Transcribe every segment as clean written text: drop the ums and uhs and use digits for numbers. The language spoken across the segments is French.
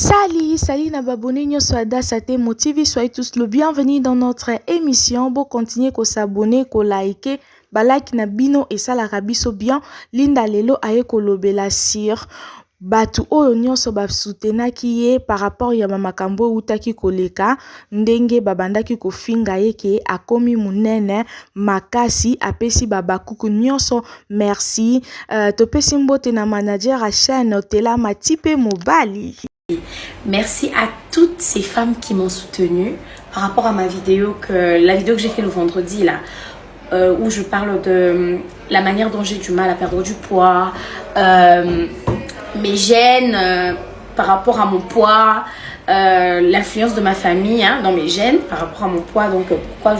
Salut Nababone nyonso Sate Motivi, soyez tous le bienvenue dans notre émission. Bon, continuez à s'abonner, à liker, balaki na bino et ça la rabiso bien. Linda lelo aye kolobela sur batu oyo nyonso ba soutenaki ye par rapport ya mamakambo utaki koleka ndenge babandaki kofinga ye ke akomi munene makasi apesi babakuku nyonso. Merci topesi mbote na manager a chaîne Tela Matipe Mobali. Merci à toutes ces femmes qui m'ont soutenue par rapport à la vidéo que j'ai fait le vendredi là, où je parle de la manière dont j'ai du mal à perdre du poids, mes gènes par rapport à mon poids, l'influence de ma famille dans mes gènes par rapport à mon poids, donc pourquoi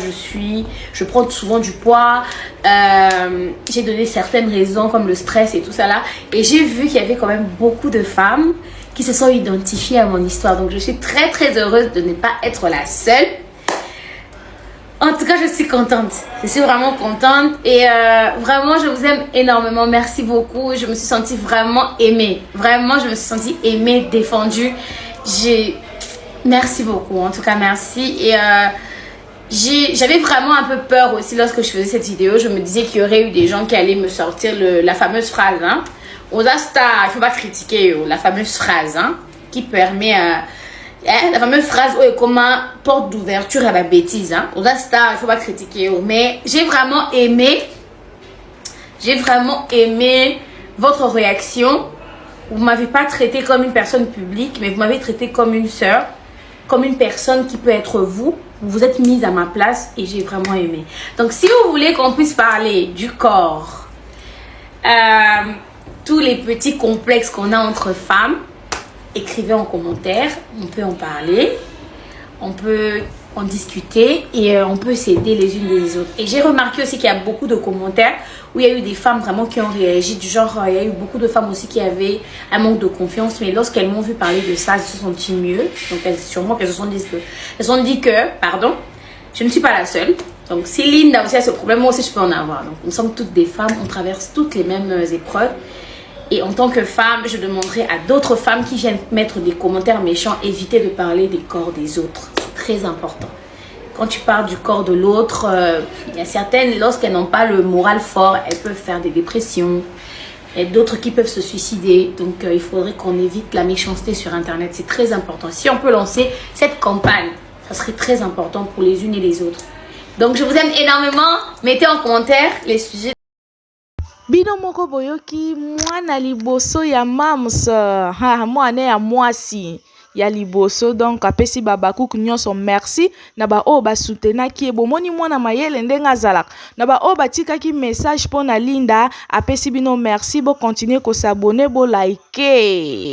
je prends souvent du poids. J'ai donné certaines raisons comme le stress et tout ça là, et j'ai vu qu'il y avait quand même beaucoup de femmes qui se sont identifiées à mon histoire. Donc je suis très très heureuse de ne pas être la seule. En tout cas, je suis contente. Je suis vraiment contente. Et vraiment, je vous aime énormément. Merci beaucoup. Je me suis sentie vraiment aimée. Vraiment, je me suis sentie aimée, défendue. Merci beaucoup. En tout cas, merci. Et j'avais vraiment un peu peur aussi lorsque je faisais cette vidéo. Je me disais qu'il y aurait eu des gens qui allaient me sortir la fameuse phrase. Aux Asta, il ne faut pas critiquer la fameuse phrase qui permet la fameuse phrase comme porte d'ouverture à la bêtise. Aux Asta, il ne faut pas critiquer. Mais j'ai vraiment aimé votre réaction. Vous ne m'avez pas traité comme une personne publique, mais vous m'avez traité comme une sœur, comme une personne qui peut être vous. Vous vous êtes mise à ma place et j'ai vraiment aimé. Donc si vous voulez qu'on puisse parler du corps, tous les petits complexes qu'on a entre femmes, écrivez en commentaire, on peut en parler, on peut en discuter et on peut s'aider les unes les autres. Et j'ai remarqué aussi qu'il y a beaucoup de commentaires où il y a eu des femmes vraiment qui ont réagi, du genre il y a eu beaucoup de femmes aussi qui avaient un manque de confiance, mais lorsqu'elles m'ont vu parler de ça, elles se sont senties mieux. Donc sûrement qu'elles se sont dit que, pardon, je ne suis pas la seule. Donc si Linda aussi a ce problème, moi aussi je peux en avoir. Donc nous sommes toutes des femmes, on traverse toutes les mêmes épreuves. Et en tant que femme, je demanderai à d'autres femmes qui viennent mettre des commentaires méchants, évitez de parler des corps des autres. C'est très important. Quand tu parles du corps de l'autre, il y a certaines, lorsqu'elles n'ont pas le moral fort, elles peuvent faire des dépressions. Et d'autres qui peuvent se suicider. Donc il faudrait qu'on évite la méchanceté sur Internet. C'est très important. Si on peut lancer cette campagne, ça serait très important pour les unes et les autres. Donc je vous aime énormément. Mettez en commentaire les sujets. Bino moko boyoki mwana liboso ya mams mwana ya mwasi ya liboso, donc apesi babakuku nyonso merci na ba o ba soutenaki e bomoni mwana mayele ndenga zalaka na ba o batikaki message pona Linda apesi bino merci. Bo continuer ko s'abonner, bo liker.